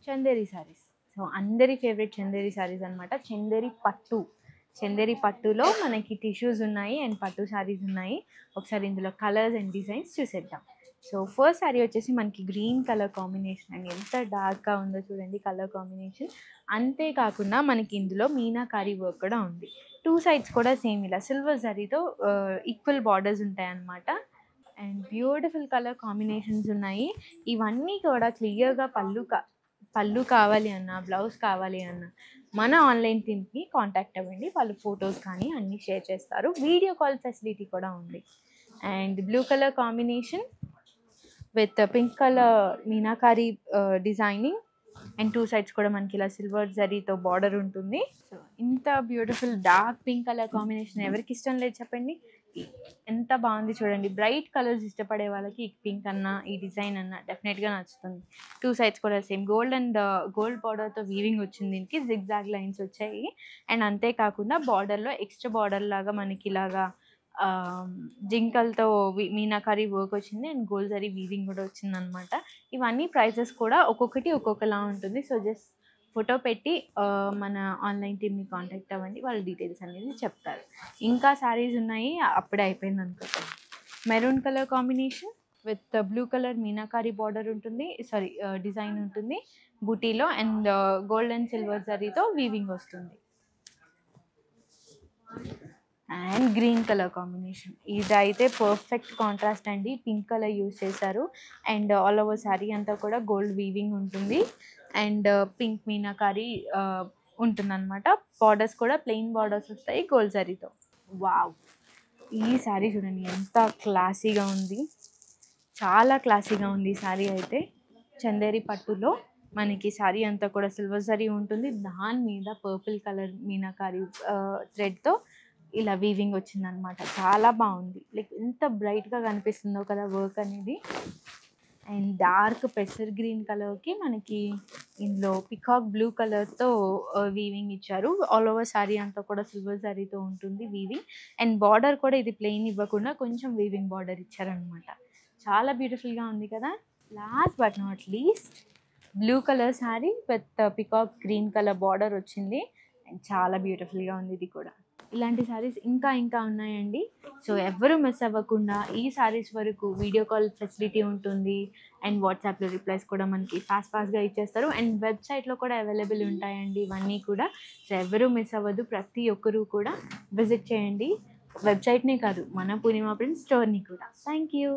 Chanderi saris. So అందరి favourite Chanderi saris అనమాట. చందేరి పట్టులో మనకి టిష్యూస్ ఉన్నాయి అండ్ పట్టు సారీస్ ఉన్నాయి. ఒకసారి ఇందులో కలర్స్ అండ్ డిజైన్స్ చూసేద్దాం. సో ఫస్ట్ సారీ వచ్చేసి మనకి గ్రీన్ కలర్ కాంబినేషన్ అండి. ఎంత డార్క్గా ఉందో చూడండి కలర్ కాంబినేషన్. అంతేకాకుండా మనకి ఇందులో మీనాకారీ వర్క్ కూడా ఉంది. 2 సైడ్స్ కూడా సేమ్ ఇలా సిల్వర్ జరీతో ఈక్వల్ బార్డర్స్ ఉంటాయి అన్నమాట. అండ్ బ్యూటిఫుల్ కలర్ కాంబినేషన్స్ ఉన్నాయి. ఇవన్నీ కూడా క్లియర్గా పళ్ళు కావాలి అన్నా, బ్లౌజ్ కావాలి అన్నా మన ఆన్లైన్ టీమ్కి కాంటాక్ట్ అవ్వండి. వాళ్ళు ఫొటోస్ కానీ అన్నీ షేర్ చేస్తారు. వీడియో కాల్ ఫెసిలిటీ కూడా ఉంది. And blue colour combination with pink colour meenakari designing and 2 sides కూడా మనకి ఇలా సిల్వర్ జరీతో బార్డర్ ఉంటుంది. సో ఇంత beautiful dark pink colour combination ఎవరికి ఇష్టం లేదు చెప్పండి. ఎంత బాగుంది చూడండి. బ్రైట్ కలర్స్ ఇష్టపడే వాళ్ళకి ఈ పింక్ అన్నా ఈ డిజైన్ అన్నా డెఫినెట్గా నచ్చుతుంది. 2 సైడ్స్ కూడా సేమ్ గోల్డ్ బార్డర్తో వీవింగ్ వచ్చింది. దీనికి జిగ్జాగ్ లైన్స్ వచ్చాయి. అండ్ అంతేకాకుండా బార్డర్లో ఎక్స్ట్రా బార్డర్ లాగా మనకి ఇలాగా జింకలతో మీనాకారీ వర్క్ వచ్చింది అండ్ గోల్డ్ జరీ వీవింగ్ కూడా వచ్చిందనమాట. ఇవన్నీ ప్రైసెస్ కూడా ఒక్కొక్కటి ఒక్కొక్కలా ఉంటుంది. సో జస్ట్ ఫోటో పెట్టి మన ఆన్లైన్ టీమ్ని కాంటాక్ట్ అవ్వండి. వాళ్ళ డీటెయిల్స్ అనేది చెప్తారు. ఇంకా శారీస్ ఉన్నాయి, అప్పుడే అయిపోయింది అనుకోండి. Maroon colour combination with blue colour meenakari border ఉంటుంది, డిజైన్ ఉంటుంది బూటీలో అండ్ గోల్డ్ అండ్ సిల్వర్ జరీతో వీవింగ్ వస్తుంది. అండ్ గ్రీన్ కలర్ కాంబినేషన్ ఇది అయితే పర్ఫెక్ట్ కాంట్రాస్ట్ అండి. పింక్ కలర్ యూజ్ చేశారు అండ్ ఆల్ ఓవర్ శారీ అంతా కూడా గోల్డ్ వీవింగ్ ఉంటుంది అండ్ పింక్ మీనాకారీ ఉంటుందన్నమాట. బార్డర్స్ కూడా ప్లెయిన్ బార్డర్స్ వస్తాయి గోల్డ్ జరీతో. వావ్, ఈ శారీ చూడండి ఎంత క్లాసీగా ఉంది. చాలా క్లాసీగా ఉంది ఈ శారీ అయితే. చందేరి పట్టులో మనకి శారీ అంతా కూడా సిల్వర్ జరీ ఉంటుంది. దాని మీద పర్పుల్ కలర్ మీనాకారీ థ్రెడ్తో ఇలా వీవింగ్ వచ్చిందనమాట. చాలా బాగుంది. లైక్ ఎంత బ్రైట్గా కనిపిస్తుందో కదా వర్క్ అనేది. అండ్ డార్క్ పెసర్ గ్రీన్ కలర్కి మనకి ఇందులో పికాక్ బ్లూ కలర్తో వీవింగ్ ఇచ్చారు. ఆల్ ఓవర్ శారీ అంతా కూడా సిల్వర్ శారీతో ఉంటుంది వీవింగ్. అండ్ బార్డర్ కూడా ఇది ప్లెయిన్ ఇవ్వకుండా కొంచెం వీవింగ్ బార్డర్ ఇచ్చారనమాట. చాలా బ్యూటిఫుల్గా ఉంది కదా. Last but not least blue colour sari with peacock green colour border వచ్చింది అండ్ చాలా బ్యూటిఫుల్గా ఉంది ఇది కూడా. ఇలాంటి శారీస్ ఇంకా ఉన్నాయండి. సో ఎవరు మిస్ అవ్వకుండా ఈ శారీస్ వరకు వీడియో కాల్ ఫెసిలిటీ ఉంటుంది అండ్ వాట్సాప్లో రిప్లైస్ కూడా మనకి ఫాస్ట్గా ఇచ్చేస్తారు. అండ్ వెబ్సైట్లో కూడా అవైలబుల్ ఉంటాయండి ఇవన్నీ కూడా. సో ఎవరు మిస్ అవ్వదు, ప్రతి ఒక్కరూ కూడా విజిట్ చేయండి. వెబ్సైట్నే కాదు మన పూర్ణిమ ప్రింట్స్ స్టోర్ని కూడా. Thank you.